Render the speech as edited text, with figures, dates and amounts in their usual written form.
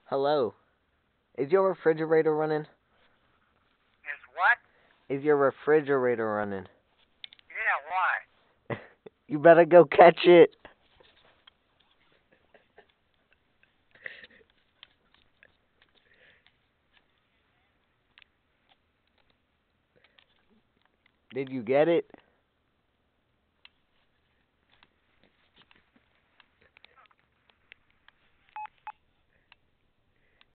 Hello. Is your refrigerator running? Is what? Is your refrigerator running? Yeah, why? You better go catch it. Did you get it?